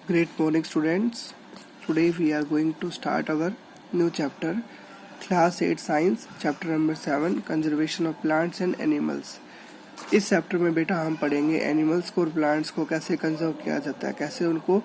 Great morning, students. Today we are going to start our new chapter, Class 8 Science, chapter number 7, Conservation of Plants and Animals. इस chapter में बेटा हम पढ़ेंगे animals को और plants को कैसे कंजर्व किया जाता है, कैसे उनको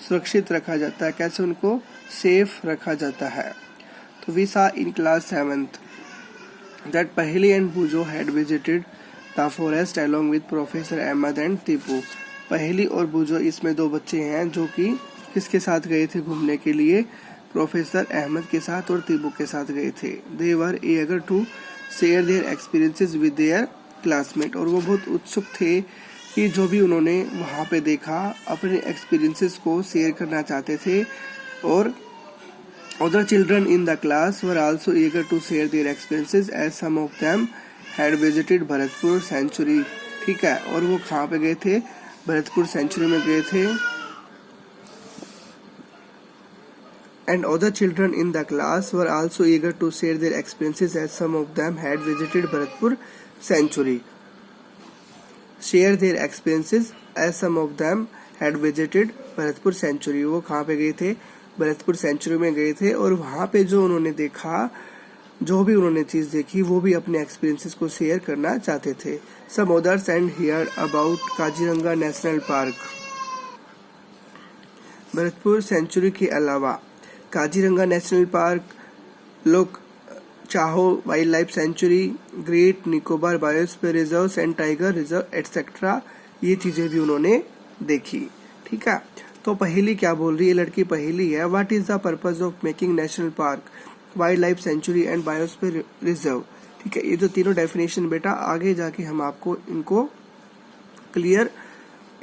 सुरक्षित रखा जाता है, कैसे उनको सेफ रखा जाता है. तो we saw in class 7th that Paheli and Bujo had visited the forest along with Professor Ahmed and Tipu. पहेली और बुजो इसमें दो बच्चे हैं जो कि किसके साथ गए थे घूमने के लिए, प्रोफेसर अहमद के साथ और तिब्बू के साथ गए थे. They were eager to share their experiences with their classmate. और वो बहुत उत्सुक थे कि जो भी उन्होंने वहाँ पे देखा अपने एक्सपीरियंसेस को शेयर करना चाहते थे. और other children in the class were also eager to share their experiences as some of them had visited Bharatpur sanctuary. ठीक है, और वो कहाँ पे गए थे, भरतपुर सेंचुरी में गए थे. And other children in the class were also eager to share their experiences as some of them had visited Bharatpur Sanctuary. Share their experiences as some of them had visited Bharatpur Sanctuary. वो कहाँ पे गए थे, Bharatpur century में गए थे. और वहाँ पे जो उन्होंने देखा, जो भी उन्होंने चीज देखी, वो भी अपने एक्सपीरियंसेस को शेयर करना चाहते थे. Some others and heard about Kaziranga national park. Bharatpur sanctuary के अलावा Kaziranga national park, Lokchao wildlife sanctuary, great Nicobar biosphere reserve and tiger reserve etcetera, ये चीजें भी उन्होंने देखी. ठीक है, तो पहेली क्या बोल रही है लड़की, पहेली है what is the purpose of making national park, wild life sanctuary and biosphere reserve. ठीक है, ये जो तीनों डेफिनेशन बेटा आगे जाके हम आपको इनको क्लियर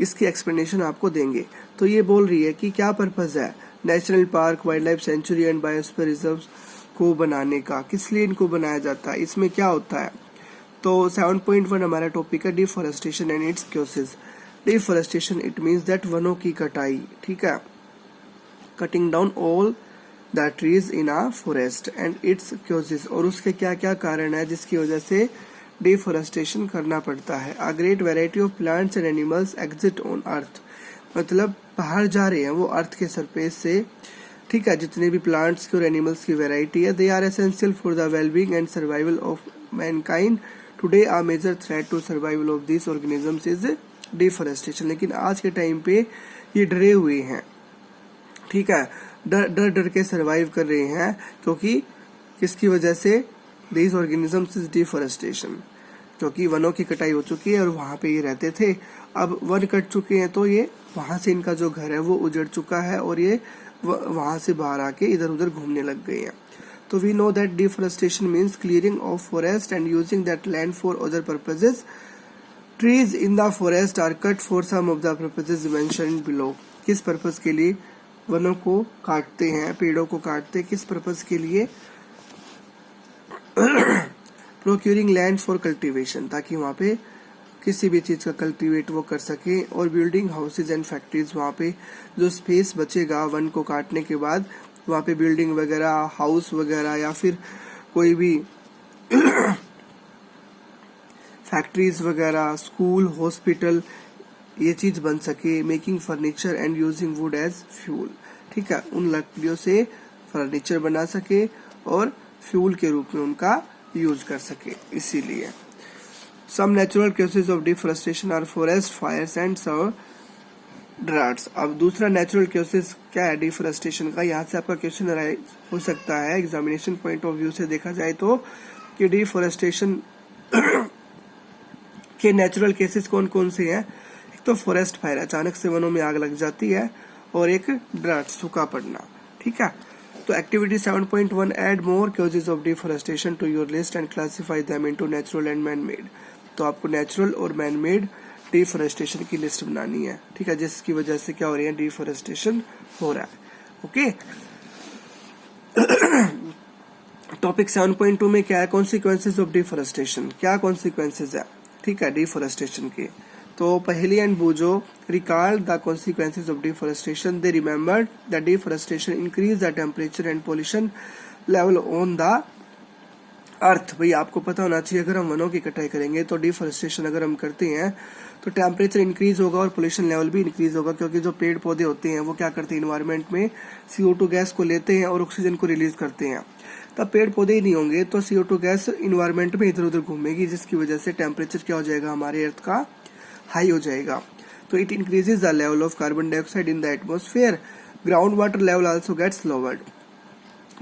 इसकी एक्सप्लेनेशन आपको देंगे. तो ये बोल रही है कि क्या पर्पस है national park, wild life sanctuary and biosphere reserve को बनाने का, किस लिए इनको बनाया जाता है, इसमें क्या होता है. तो 7.1 हमारा टॉपिक है deforestation and its causes. Deforestation it means that वनों की कटाई. ठीक है, cutting down all the trees in a forest and its causes. और उसके क्या क्या कारण है जिसकी वजह से डिफॉरेस्टेशन करना पड़ता है. A great variety of plants and animals exit on earth. मतलब बाहर जा रहे हैं वो अर्थ के सरफेस से. ठीक है, जितने भी प्लांट्स की और एनिमल्स की वेराइटी है, they are essential for the wellbeing and survival of mankind. Today a major threat to survival of this organisms is deforestation. लेकिन आज के टाइम पे ये डरे हुए हैं. ठीक है, डर के सरवाइव कर रहे हैं, क्योंकि किसकी वजह से, दिस ऑर्गेनिजम्स इज डिफॉरेस्टेशन, क्योंकि वनों की कटाई हो चुकी है और वहां पे ये रहते थे. अब वन कट चुके हैं तो ये वहां से इनका जो घर है वो उजड़ चुका है और ये वहां से बाहर आके इधर उधर घूमने लग गए हैं. तो we know that deforestation means clearing of forest and using that land for other purposes. Trees in the forest are cut for some of the purposes mentioned below. किस पर्पज के लिए वनों को काटते हैं, पेड़ों को काटते, किस पर्पज के लिए, प्रोक्यूरिंग लैंड फॉर कल्टीवेशन, ताकि वहाँ पे किसी भी चीज का कल्टीवेट वो कर सके. और बिल्डिंग हाउसेज एंड फैक्ट्रीज, वहाँ पे जो स्पेस बचेगा वन को काटने के बाद, वहाँ पे बिल्डिंग वगैरह, हाउस वगैरह या फिर कोई भी फैक्ट्रीज वगैरह, स्कूल, हॉस्पिटल, ये चीज बन सके. Making furniture and using wood as fuel. ठीक है, उन लकड़ियों से फर्नीचर बना सके और फ्यूल के रूप में उनका यूज कर सके. इसीलिए some natural causes of deforestation are forest fires and some droughts. अब दूसरा नेचुरल केसेस क्या है डिफॉरेस्टेशन का, यहाँ से आपका क्वेश्चन हो सकता है एग्जामिनेशन पॉइंट ऑफ व्यू से देखा जाए तो, कि डिफॉरेस्टेशन के नेचुरल केसेस कौन कौन से हैं. एक तो फॉरेस्ट फायर, अचानक से वनों में आग लग जाती है, और एक ड्राफ्ट, सूखा पड़ना. ठीक है, तो activity 7.1 add more causes of deforestation to your list and classify them into natural and man made. तो आपको नेचुरल और मैन मेड डिफॉरेस्टेशन की लिस्ट बनानी है. ठीक है, जिसकी वजह से क्या हो रही है, डिफॉरेस्टेशन हो रहा है. ओके, टॉपिक 7.2 में क्या है, कॉन्सिक्वेंसेज ऑफ डिफॉरेस्टेशन. क्या कॉन्सिक्वेंसेज है, ठीक है, डिफॉरेस्टेशन के. तो पहेली and बुजो recalled the consequences of deforestation. They remembered that deforestation increased the temperature and pollution level on the अर्थ, भाई आपको पता होना चाहिए अगर हम वनों की कटाई करेंगे तो डिफॉरेस्टेशन अगर हम करते हैं तो टेम्परेचर इंक्रीज होगा और पोल्यूशन लेवल भी इंक्रीज होगा, क्योंकि जो पेड़ पौधे होते हैं वो क्या करते हैं, इन्वायरमेंट में CO2 गैस को लेते हैं और ऑक्सीजन को रिलीज करते हैं। तब पेड़ पौधे ही नहीं होंगे तो CO2 गैस इन्वायरमेंट में इधर उधर घूमेगी, जिसकी वजह से टेम्परेचर क्या हो जाएगा, हमारे अर्थ का हाई हो जाएगा। तो it increases the level of carbon dioxide in the atmosphere. Ground water level also gets lowered.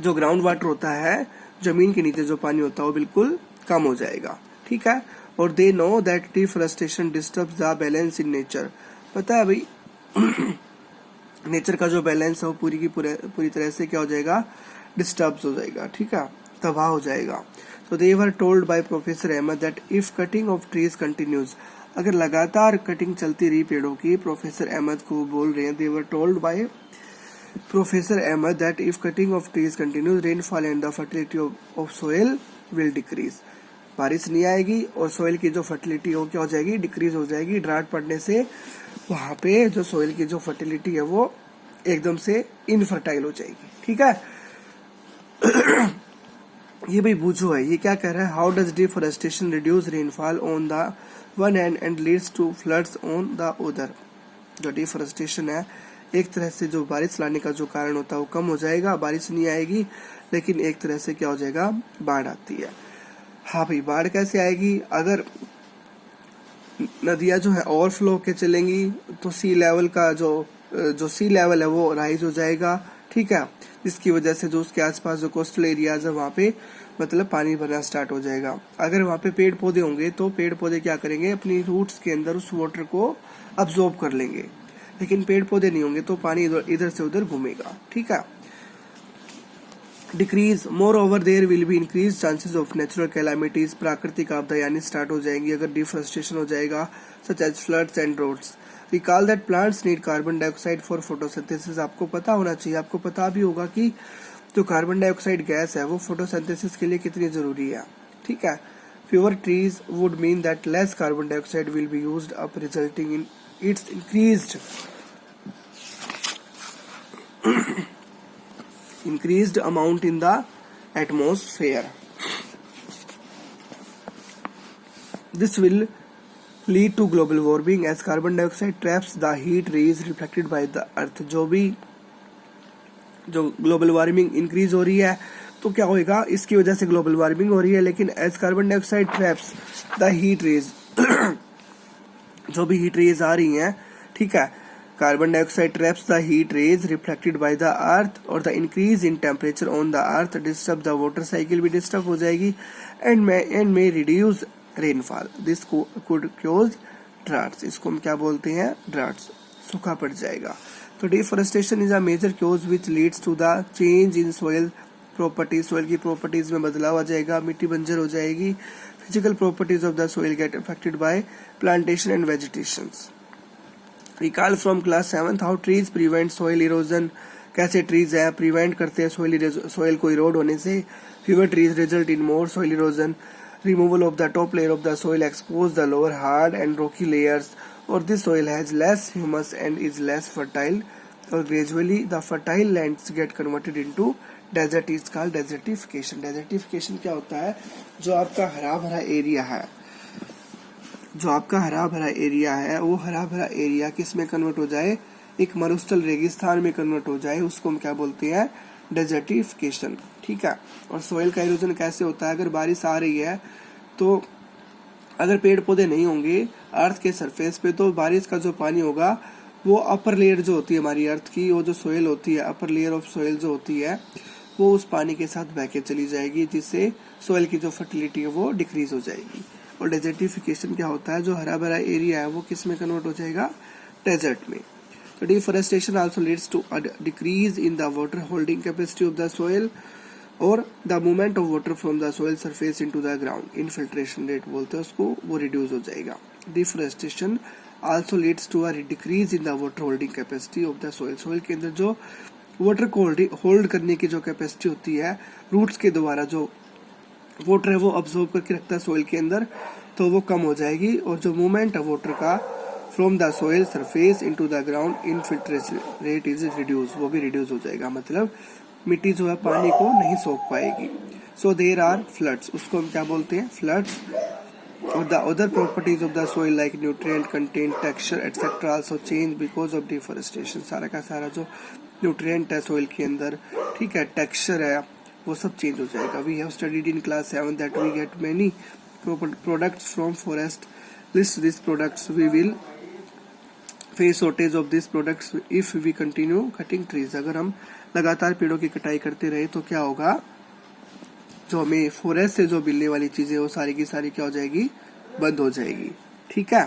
जो ग्राउंड वाटर होता है, जमीन के नीचे जो पानी होता है, वो बिल्कुल कम हो जाएगा। ठीक है। और they know that deforestation disturbs the balance in nature. पता है भाई नेचर का जो बैलेंस है वो पूरी तरह से क्या हो जाएगा, डिस्टर्ब हो जाएगा। ठीक है, तबाह हो जाएगा। So they were told by Professor Ahmed that if cutting of trees continues, अगर लगातार कटिंग चलती रही पेड़ों की, प्रोफेसर अहमद को बोल रहे हैं, they were told by Professor Ahmed that if cutting of trees continues, rainfall and the fertility of soil will decrease. बारिश नहीं आएगी और सोइल की जो फर्टिलिटी हो क्या हो जाएगी, डिक्रीज हो जाएगी। ड्राट पड़ने से वहां पे जो सोइल की जो फर्टिलिटी है वो एकदम से इनफर्टाइल हो जाएगी। ठीक है। ये भाई बूझो है, ये क्या कह रहा है, how does deforestation reduce rainfall on the one hand and leads to floods on the other. जो डिफॉरेस्टेशन है एक तरह से जो बारिश लाने का जो कारण होता है वो कम हो जाएगा, बारिश नहीं आएगी, लेकिन एक तरह से क्या हो जाएगा, बाढ़ आती है। हाँ भाई, बाढ़ कैसे आएगी, अगर नदियां जो है ओवरफ्लो के चलेंगी तो सी लेवल का जो सी लेवल है वो राइज हो जाएगा। ठीक है, जिसकी वजह से जो उसके आसपास जो कोस्टल एरियाज है वहाँ पे मतलब पानी भरना स्टार्ट हो जाएगा। अगर वहाँ पे पेड़ पौधे होंगे तो पेड़ पौधे क्या करेंगे, अपनी रूट्स के अंदर उस वाटर को अब्सॉर्ब कर लेंगे, लेकिन पेड़ पौधे नहीं होंगे तो पानी इधर से उधर घूमेगा। ठीक है। Decrease moreover there will be increase chances of natural calamities. प्राकृतिक आपदा यानी स्टार्ट हो जाएंगी अगर डिफॉरेस्टेशन हो जाएगा, such as floods and droughts. Recall that plants need carbon dioxide for photosynthesis. आपको पता होना चाहिए, आपको पता भी होगा कि जो कार्बन डाइऑक्साइड गैस है वो फोटोसिंथेसिस के लिए कितनी जरूरी है। ठीक है। Fewer trees would mean that less carbon dioxide will be used up resulting in its increased amount in the atmosphere. This will lead to global warming as carbon dioxide traps the heat rays reflected by the earth. जो global warming increase हो रही है तो क्या होएगा, इसकी वजह से ग्लोबल वार्मिंग हो रही है, लेकिन as carbon dioxide traps the heat rays जो भी हीट रेज आ रही हैं, ठीक है, carbon dioxide traps the heat rays reflected by the earth और the increase in temperature on the earth disturb the water cycle भी डिस्टर्ब हो जाएगी and may reduce rainfall. This could cause droughts. इसको हम क्या बोलते हैं, ड्राट्स, सूखा पड़ जाएगा। तो deforestation is a major cause which leads to the change in soil properties. Soil की प्रॉपर्टीज में बदलाव आ जाएगा, मिट्टी बंजर हो जाएगी। Physical properties of the soil get affected by plantation and vegetation. Recall from class 7th how trees prevent soil erosion. कैसे ट्रीज है प्रिवेंट करते हैं सोयल को इरोड होने से। Fewer trees result in more soil erosion. Removal of the top layer of the soil expose the lower hard and rocky layers और this soil has less humus and is less fertile और gradually the fertile lands get converted into desert is called desertification. Desertification क्या होता है, जो आपका हरा भरा area है, जो आपका हरा भरा एरिया है वो हरा भरा एरिया किस में कन्वर्ट हो जाए, एक मरुस्थल रेगिस्तान में कन्वर्ट हो जाए, उसको हम क्या बोलते हैं, डेजर्टिफिकेशन। ठीक है। और सोयल का इरोजन कैसे होता है, अगर बारिश आ रही है तो अगर पेड़ पौधे नहीं होंगे अर्थ के सरफेस पे तो बारिश का जो पानी होगा वो अपर लेयर जो होती है हमारी अर्थ की, वो जो सोयल होती है, अपर लेयर ऑफ सोयल जो होती है वो उस पानी के साथ बह के चली जाएगी, जिससे सोयल की जो फर्टिलिटी है वो डिक्रीज हो जाएगी। और डेजर्टिफिकेशन क्या होता है, जो हरा भरा एरिया है वो किस में कन्वर्ट हो जाएगा, डेजर्ट में। तो deforestation also leads to a decrease in the water holding capacity of the soil और the movement of water from the soil surface into the ground. Infiltration rate बोलते हैं उसको, वो रिड्यूस हो जाएगा। Deforestation also leads to a decrease in the water holding capacity of the soil. Soil के अंदर जो वाटर को होल्ड करने की जो कैपेसिटी होती है, रूट्स के द्वारा जो वाटर है वो अब्सॉर्ब करके रखता है सोयल के अंदर, तो वो कम हो जाएगी। और जो मूवमेंट है वाटर का from the soil surface into the ground infiltration rate is reduce, वो भी रिड्यूस हो जाएगा। मतलब मिट्टी जो है पानी को नहीं सोख पाएगी। सो देर आर फ्लड्स, उसको हम क्या बोलते हैं, फ्लड्स। और the other properties of the soil like nutrient content, texture etcetera also change because of deforestation. सारा का सारा जो न्यूट्रिएंट है सोइल के अंदर, ठीक है, टेक्सचर है, वो सब चेंज हो जाएगा। We have studied in class 7 that we get many products from forest. List this products, we will face shortage of this products if we continue cutting trees. अगर हम लगातार पेड़ों की कटाई करते रहे तो क्या होगा, जो हमें फॉरेस्ट से जो मिलने वाली चीजें वो सारी की सारी क्या हो जाएगी, बंद हो जाएगी। ठीक है।